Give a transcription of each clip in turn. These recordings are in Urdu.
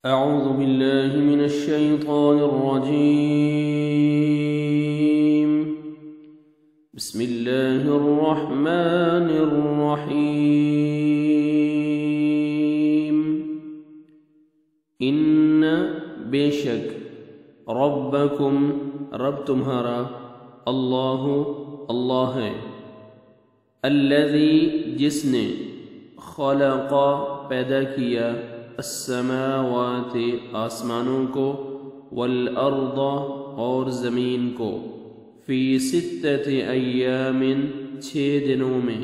أعوذ بالله من الشيطان الرجيم. بسم الله الرحمن الرحيم. إن بشك ربكم رب تمہارا اللہ ہے، الذی جس نے خلق پیدا کیا السماوات آسمانوں کو والارض اور زمین کو فی ستۃ ایام 6 دنوں میں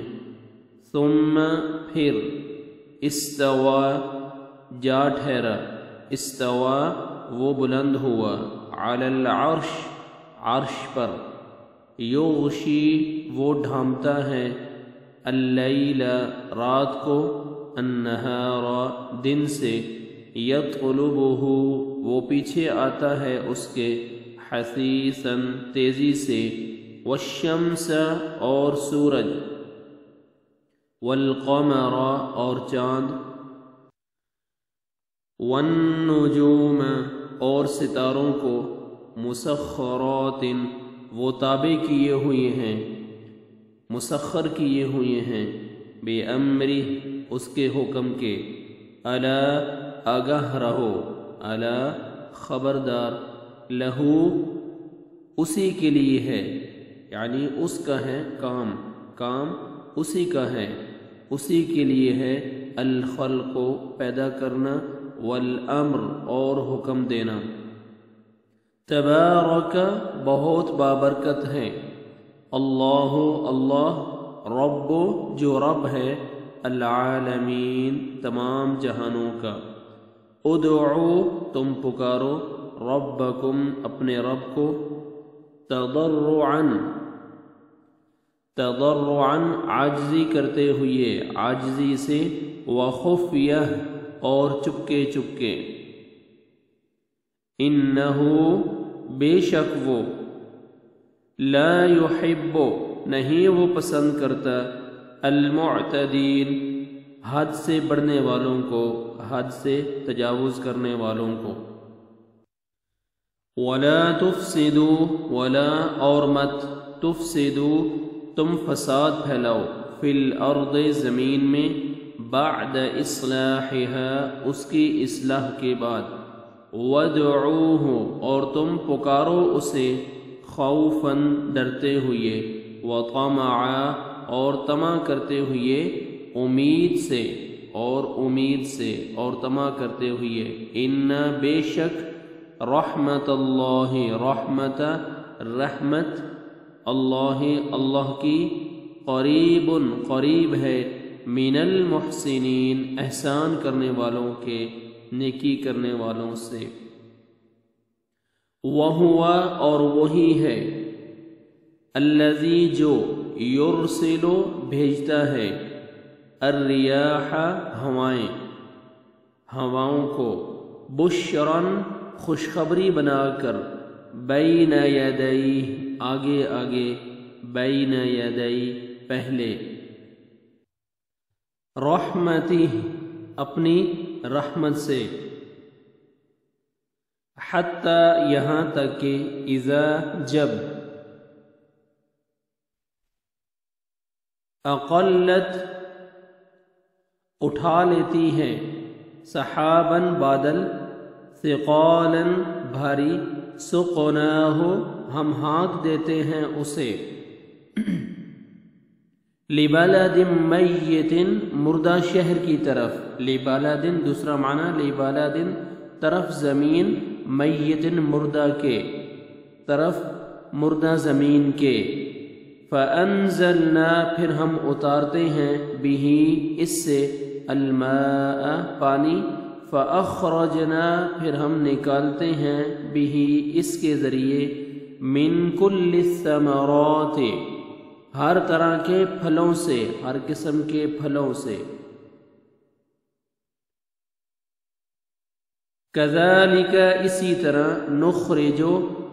ثم پھر استوى جا ٹھہرا استوى وہ بلند ہوا علی العرش عرش پر یغشی وہ ڈھانپتا ہے اللیل رات کو النہار دن سے یطلبہ وہ پیچھے آتا ہے اس کے حثیثاً تیزی سے والشمس اور سورج والقمر اور چاند والنجوم اور ستاروں کو مسخرات وہ تابع کیے ہوئے ہیں مسخر کیے ہوئے ہیں بے امرہ اس کے حکم کے الا آگاہ رہو الا خبردار لہو اسی کے لیے ہے یعنی اس کا ہے کام اسی کا ہے اسی کے لیے ہے الخلق پیدا کرنا والامر اور حکم دینا تبارک بہت بابرکت ہے اللہ رب جو رب ہے العالمین تمام جہانوں کا ادعو تم پکارو ربکم اپنے رب کو تضرعا عاجزی کرتے ہوئے عاجزی سے وخفیہ اور چپکے چپکے انہو بے شک وہ لا يحب نہیں وہ پسند کرتا المعتدین حد سے بڑھنے والوں کو حد سے تجاوز کرنے والوں کو ولا تفسدوا ولا اور مت تفسدوا تم فساد پھیلاؤ فی الارض زمین میں بعد اصلاحها اس کی اصلاح کے بعد وادعوه اور تم پکارو اسے خوفاً ڈرتے ہوئے وطمعا اور طمع کرتے ہوئے امید سے اور طمع کرتے ہوئے ان بے شک رحمت اللہ رحمت اللہ کی قریب ہے من المحسنین احسان کرنے والوں کے نیکی کرنے والوں سے وہو اور وہی ہے الذی جو یرسل بھیجتا ہے الریاح ہواؤں کو بشرن خوشخبری بنا کر بین یدیہ آگے بین یدیہ پہلے رحمتہ اپنی رحمت سے حتی یہاں تک کہ اذا جب اقلت اٹھا لیتی ہے سحاباً بادل ثقالاً بھاری سقناہ ہم ہانک دیتے ہیں اسے لبلد میت مردہ شہر کی طرف لبلد دوسرا معنی لبلد طرف زمین میت مردہ کے طرف مردہ زمین کے فَأَنزَلْنَا پھر ہم اتارتے ہیں بِهِ اس سے الماء پانی فَأَخْرَجْنَا پھر ہم نکالتے ہیں بِهِ اس کے ذریعے مِن كُلِّ الثَّمَرَاتِ ہر طرح کے پھلوں سے ہر قسم کے پھلوں سے كَذَلِكَ اسی طرح نخرج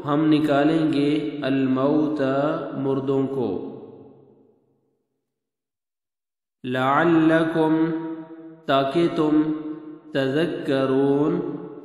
ہم نکالیں گے الموتى مردوں کو لعلکم تاکہ تم تذکرون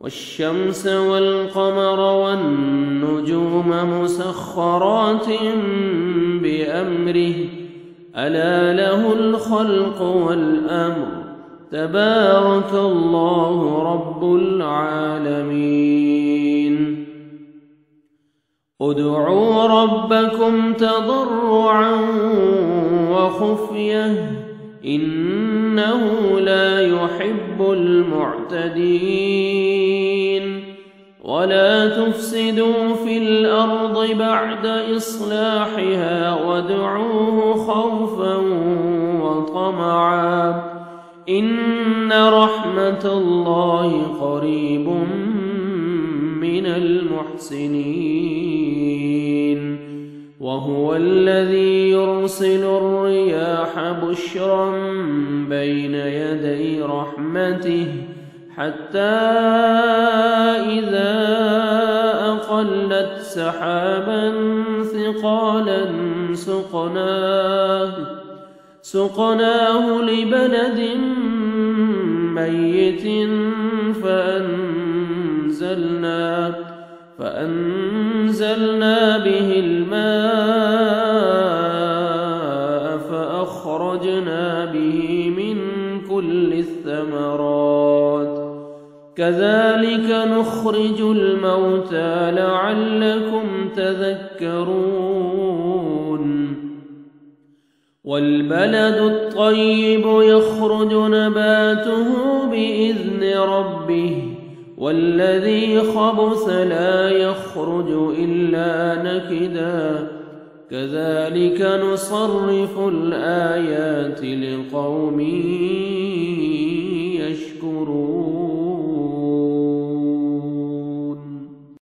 والشمس والقمر والنجوم مسخرات بأمره ألا له الخلق والأمر تبارك الله رب العالمين ادعوا ربكم تضرعا وخفية إنه لا يحب المعتدين ولا تفسدوا في الأرض بعد إصلاحها وادعوه خوفا وطمعا إن رحمة الله قريب من المحسنين وهو الذي يرسل الرياح بشرا بين يدي رحمته حتى إذا أقلت سحابا ثقالا سقناه لبلد ميت فأنزلنا به الماء فأخرجنا به من كل الثمرات كذلك نخرج الموتى لعلكم تذكرون والبلد الطيب يخرج نباته بإذن ربه والذي خبث لا يخرج إلا نكدا كذلك نصرف الآيات لقوم يشكرون